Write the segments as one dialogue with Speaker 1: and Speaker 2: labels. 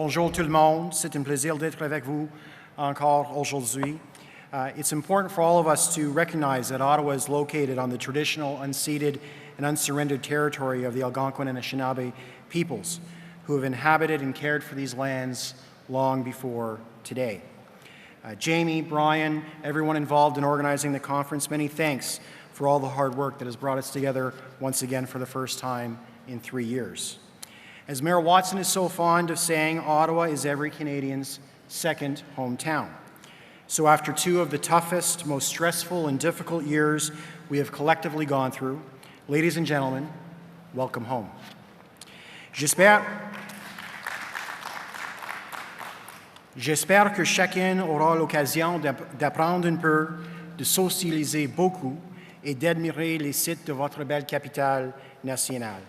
Speaker 1: Bonjour tout le monde. C'est un plaisir d'être avec vous encore aujourd'hui. It's important for all of us to recognize that Ottawa is located on the traditional, unceded, and unsurrendered territory of the Algonquin and Anishinaabe peoples, who have inhabited and cared for these lands long before today. Jamie, Brian, everyone involved in organizing the conference, many thanks for all the hard work that has brought us together once again for the first time in 3 years. As Mayor Watson is so fond of saying, Ottawa is every Canadian's second hometown. So after 2 of the toughest, most stressful and difficult years we have collectively gone through, ladies and gentlemen, welcome home. J'espère que chacun aura l'occasion d'apprendre un peu, de socialiser beaucoup et d'admirer les sites de votre belle capitale nationale.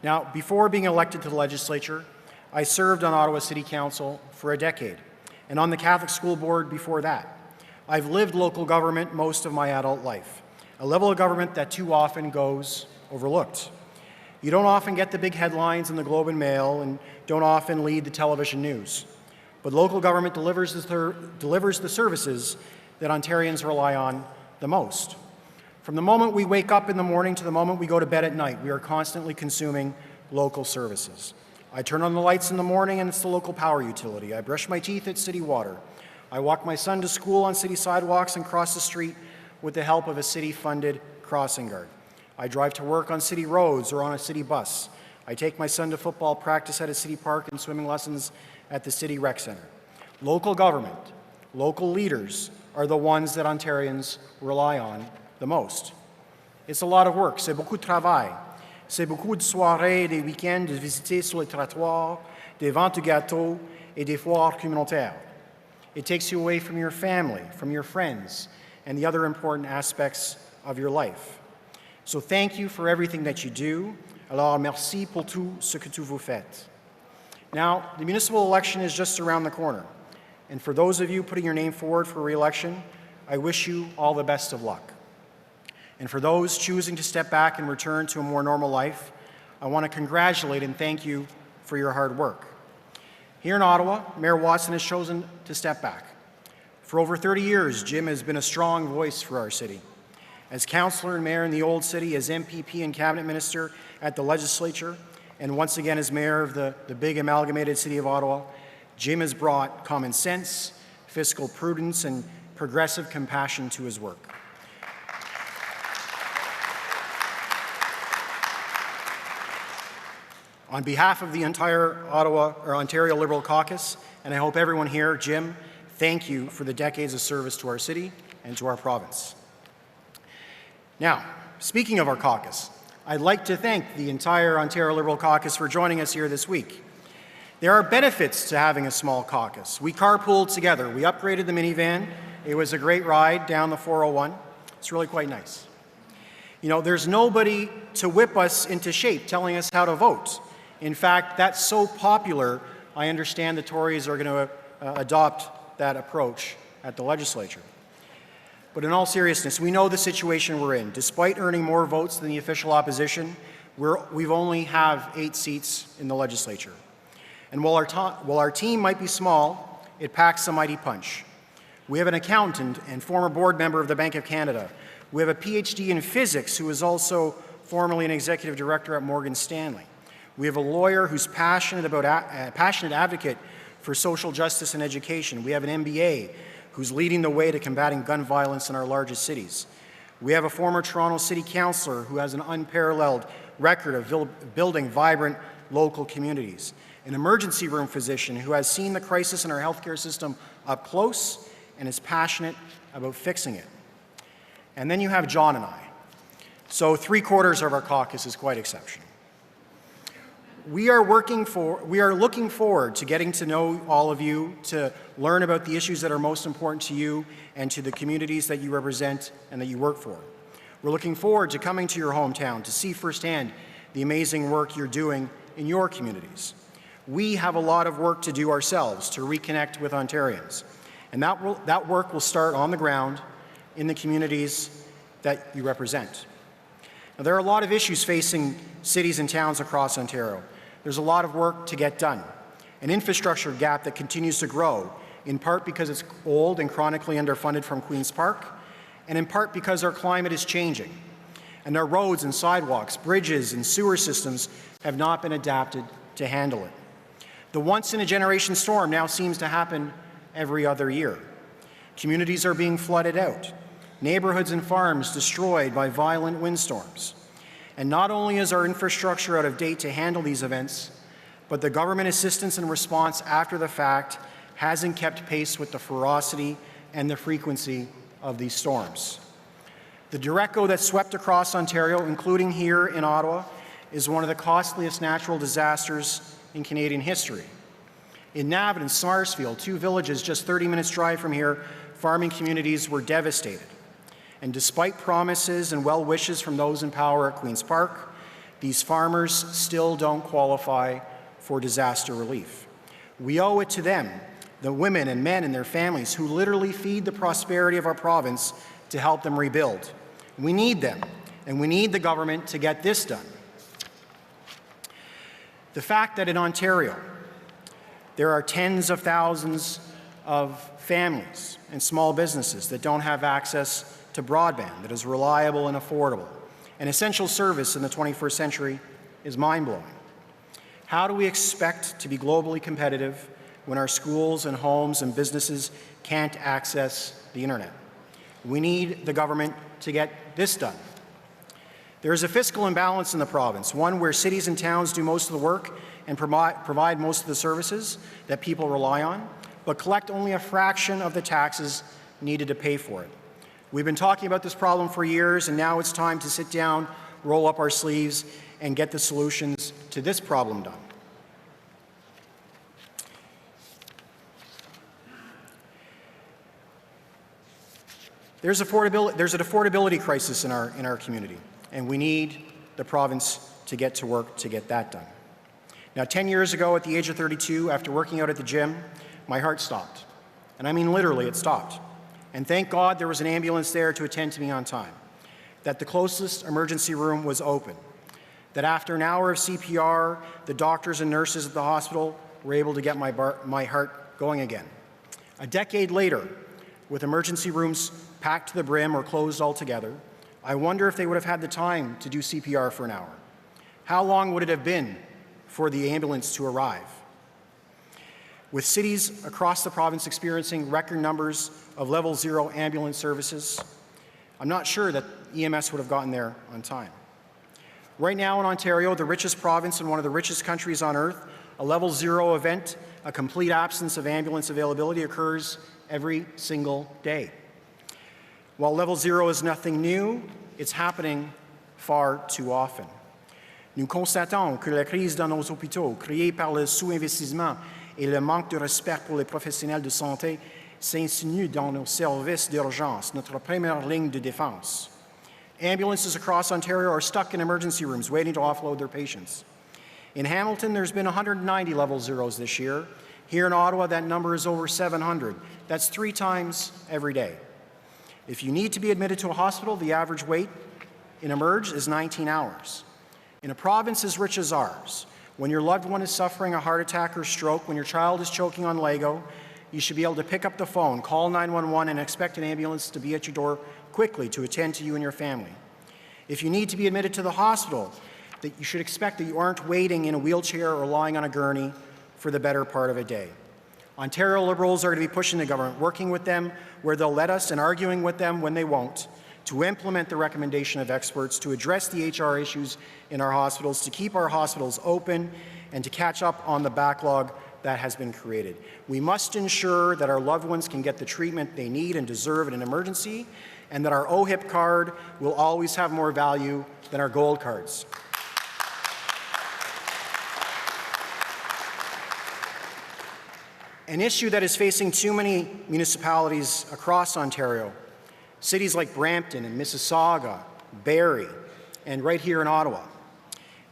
Speaker 1: Now, before being elected to the legislature, I served on Ottawa City Council for a decade, and on the Catholic School Board before that. I've lived local government most of my adult life, a level of government that too often goes overlooked. You don't often get the big headlines in the Globe and Mail and don't often lead the television news, but local government delivers the services that Ontarians rely on the most. From the moment we wake up in the morning to the moment we go to bed at night, we are constantly consuming local services. I turn on the lights in the morning and it's the local power utility. I brush my teeth at city water. I walk my son to school on city sidewalks and cross the street with the help of a city-funded crossing guard. I drive to work on city roads or on a city bus. I take my son to football practice at a city park and swimming lessons at the city rec center. Local government, local leaders are the ones that Ontarians rely on the most. It's a lot of work. C'est beaucoup de travail. C'est beaucoup de soirées et des week-ends de visiter sur le trottoir, des ventes de gâteaux et des foires communautaires. It takes you away from your family, from your friends, and the other important aspects of your life. So thank you for everything that you do. Alors merci pour tout ce que vous faites. Now, the municipal election is just around the corner. And for those of you putting your name forward for re-election, I wish you all the best of luck. And for those choosing to step back and return to a more normal life, I want to congratulate and thank you for your hard work. Here in Ottawa, Mayor Watson has chosen to step back. For over 30 years, Jim has been a strong voice for our city. As councillor and mayor in the Old City, as MPP and cabinet minister at the legislature, and once again as mayor of the big amalgamated city of Ottawa, Jim has brought common sense, fiscal prudence, and progressive compassion to his work. On behalf of the entire Ontario Liberal Caucus, and I hope everyone here, Jim, thank you for the decades of service to our city and to our province. Now, speaking of our caucus, I'd like to thank the entire Ontario Liberal Caucus for joining us here this week. There are benefits to having a small caucus. We carpooled together. We upgraded the minivan. It was a great ride down the 401. It's really quite nice. You know, there's nobody to whip us into shape telling us how to vote. In fact, that's so popular, I understand the Tories are going to adopt that approach at the legislature. But in all seriousness, we know the situation we're in. Despite earning more votes than the official opposition, we've only have 8 seats in the legislature. And while our team might be small, it packs a mighty punch. We have an accountant and former board member of the Bank of Canada. We have a PhD in physics who is also formerly an executive director at Morgan Stanley. We have a lawyer who's passionate advocate for social justice and education. We have an MBA who's leading the way to combating gun violence in our largest cities. We have a former Toronto City Councillor who has an unparalleled record of building vibrant local communities. An emergency room physician who has seen the crisis in our healthcare system up close and is passionate about fixing it. And then you have John and I. So 3/4 of our caucus is quite exceptional. We are looking forward to getting to know all of you, to learn about the issues that are most important to you and to the communities that you represent and that you work for. We're looking forward to coming to your hometown to see firsthand the amazing work you're doing in your communities. We have a lot of work to do ourselves to reconnect with Ontarians, and that work will start on the ground in the communities that you represent. Now, there are a lot of issues facing cities and towns across Ontario. There's a lot of work to get done. an infrastructure gap that continues to grow, in part because it's old and chronically underfunded from Queen's Park, and in part because our climate is changing, and our roads and sidewalks, bridges and sewer systems have not been adapted to handle it. The once-in-a-generation storm now seems to happen every other year. Communities are being flooded out, neighborhoods and farms destroyed by violent windstorms. And not only is our infrastructure out of date to handle these events, but the government assistance and response after the fact hasn't kept pace with the ferocity and the frequency of these storms. The derecho that swept across Ontario, including here in Ottawa, is one of the costliest natural disasters in Canadian history. In Navan and Sarsfield, two villages just 30 minutes drive from here, farming communities were devastated. And despite promises and well wishes from those in power at Queen's Park, these farmers still don't qualify for disaster relief. We owe it to them, the women and men and their families who literally feed the prosperity of our province, to help them rebuild. We need them, and we need the government to get this done. The fact that in Ontario, there are tens of thousands of families and small businesses that don't have access to broadband that is reliable and affordable, an essential service in the 21st century, is mind-blowing. How do we expect to be globally competitive when our schools and homes and businesses can't access the internet? We need the government to get this done. There is a fiscal imbalance in the province, one where cities and towns do most of the work and provide most of the services that people rely on, but collect only a fraction of the taxes needed to pay for it. We've been talking about this problem for years, and now it's time to sit down, roll up our sleeves, and get the solutions to this problem done. There's an affordability crisis in our community, and we need the province to get to work to get that done. Now, 10 years ago, at the age of 32, after working out at the gym, my heart stopped. And I mean literally, it stopped. And thank God there was an ambulance there to attend to me on time, that the closest emergency room was open, that after an hour of CPR, the doctors and nurses at the hospital were able to get my heart going again. A decade later, with emergency rooms packed to the brim or closed altogether, I wonder if they would have had the time to do CPR for an hour. How long would it have been for the ambulance to arrive? With cities across the province experiencing record numbers of level 0 ambulance services, I'm not sure that EMS would have gotten there on time. Right now in Ontario, the richest province and one of the richest countries on earth, a level 0 event, a complete absence of ambulance availability, occurs every single day. While level 0 is nothing new, it's happening far too often. Nous constatons que la crise dans nos hôpitaux, créée par le sous-investissement et le manque de respect pour les professionnels de santé, s'insinue dans nos services d'urgence, notre première ligne de défense. Ambulances across Ontario are stuck in emergency rooms waiting to offload their patients. In Hamilton, there's been 190 level 0s this year. Here in Ottawa, that number is over 700. That's 3 times every day. If you need to be admitted to a hospital, the average wait in Emerge is 19 hours. In a province as rich as ours, when your loved one is suffering a heart attack or stroke, when your child is choking on Lego, you should be able to pick up the phone, call 911, and expect an ambulance to be at your door quickly to attend to you and your family. If you need to be admitted to the hospital, that you should expect that you aren't waiting in a wheelchair or lying on a gurney for the better part of a day. Ontario Liberals are going to be pushing the government, working with them where they'll let us and arguing with them when they won't, to implement the recommendation of experts, to address the HR issues in our hospitals, to keep our hospitals open, and to catch up on the backlog that has been created. We must ensure that our loved ones can get the treatment they need and deserve in an emergency, and that our OHIP card will always have more value than our gold cards. An issue that is facing too many municipalities across Ontario, cities like Brampton and Mississauga, Barrie, and right here in Ottawa,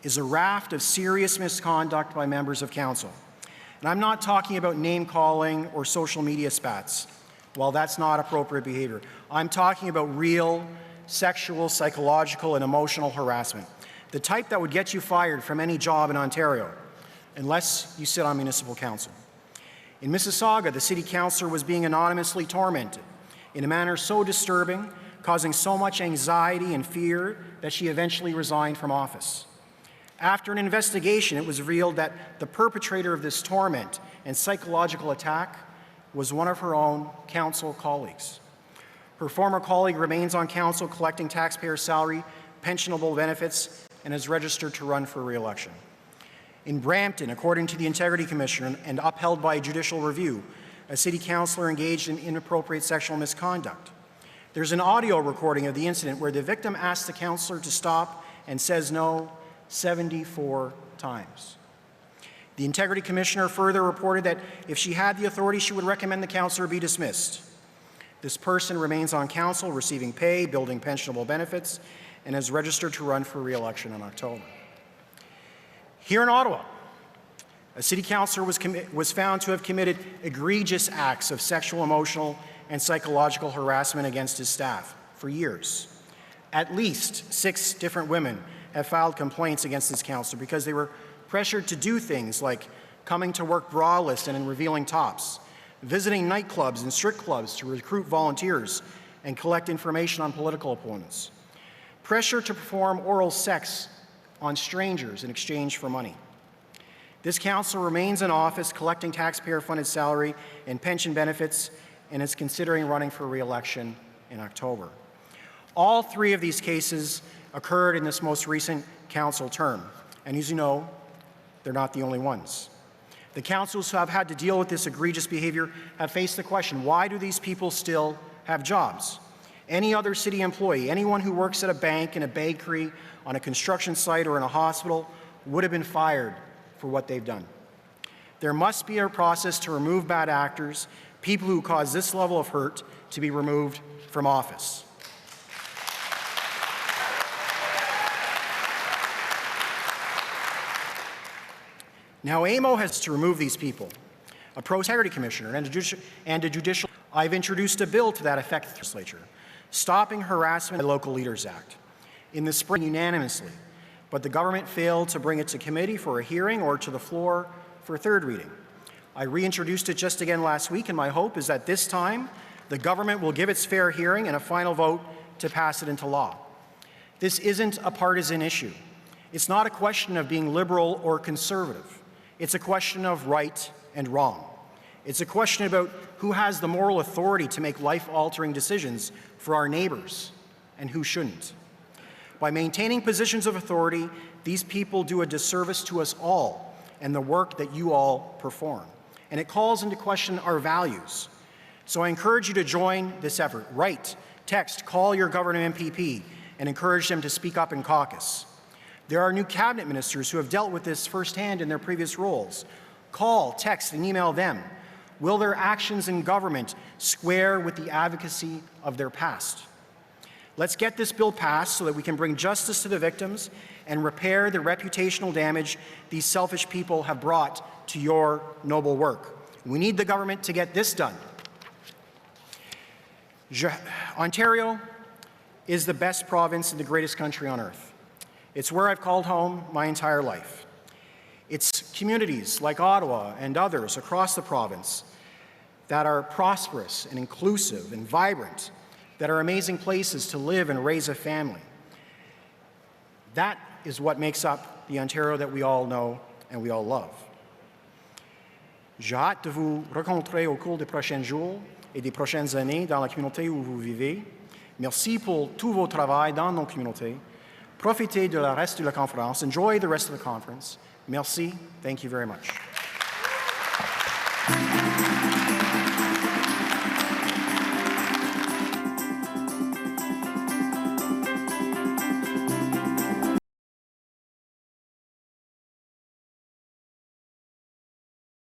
Speaker 1: is a raft of serious misconduct by members of council. And I'm not talking about name-calling or social media spats. While that's not appropriate behavior, I'm talking about real sexual, psychological, and emotional harassment, the type that would get you fired from any job in Ontario. unless you sit on municipal council. In Mississauga, the city councillor was being anonymously tormented in a manner so disturbing, causing so much anxiety and fear that she eventually resigned from office. After an investigation, it was revealed that the perpetrator of this torment and psychological attack was one of her own council colleagues. Her former colleague remains on council collecting taxpayer salary, pensionable benefits, and is registered to run for re-election. In Brampton, according to the Integrity Commission and upheld by a judicial review, a city councillor engaged in inappropriate sexual misconduct. There's an audio recording of the incident where the victim asks the councillor to stop and says no 74 times. The Integrity Commissioner further reported that if she had the authority, she would recommend the councillor be dismissed. This person remains on council, receiving pay, building pensionable benefits, and is registered to run for re-election in October. Here in Ottawa, a city councillor was found to have committed egregious acts of sexual, emotional, and psychological harassment against his staff for years. At least 6 different women have filed complaints against this councillor because they were pressured to do things like coming to work braless and in revealing tops, visiting nightclubs and strip clubs to recruit volunteers and collect information on political opponents, pressure to perform oral sex on strangers in exchange for money. This councillor remains in office collecting taxpayer-funded salary and pension benefits and is considering running for re-election in October. All 3 of these cases occurred in this most recent council term, and as you know, they're not the only ones. The councils who have had to deal with this egregious behavior have faced the question, why do these people still have jobs? Any other city employee, anyone who works at a bank, in a bakery, on a construction site, or in a hospital would have been fired for what they've done. There must be a process to remove bad actors, people who cause this level of hurt, to be removed from office. Now, AMO has to remove these people. A pro-integrity commissioner and a judicial. I've introduced a bill to that effect in the legislature, Stopping Harassment by Local Leaders Act, in the spring unanimously, but the government failed to bring it to committee for a hearing or to the floor for 3rd reading. I reintroduced it just again last week, and my hope is that this time the government will give its fair hearing and a final vote to pass it into law. This isn't a partisan issue. It's not a question of being liberal or conservative. It's a question of right and wrong. It's a question about who has the moral authority to make life-altering decisions for our neighbors and who shouldn't. By maintaining positions of authority, these people do a disservice to us all and the work that you all perform. And it calls into question our values. So I encourage you to join this effort. Write, text, call your government MPP and encourage them to speak up in caucus. There are new cabinet ministers who have dealt with this firsthand in their previous roles. Call, text, and email them. Will their actions in government square with the advocacy of their past? Let's get this bill passed so that we can bring justice to the victims and repair the reputational damage these selfish people have brought to your noble work. We need the government to get this done. Ontario is the best province in the greatest country on earth. It's where I've called home my entire life. It's communities like Ottawa and others across the province that are prosperous and inclusive and vibrant, that are amazing places to live and raise a family. That is what makes up the Ontario that we all know and we all love. J'ai hâte de vous rencontrer au cours des prochains jours et des prochaines années dans la communauté où vous vivez. Merci pour tout vos travail dans nos communautés. Profitez de la reste de la conférence. Enjoy the rest of the conference. Merci. Thank you very much.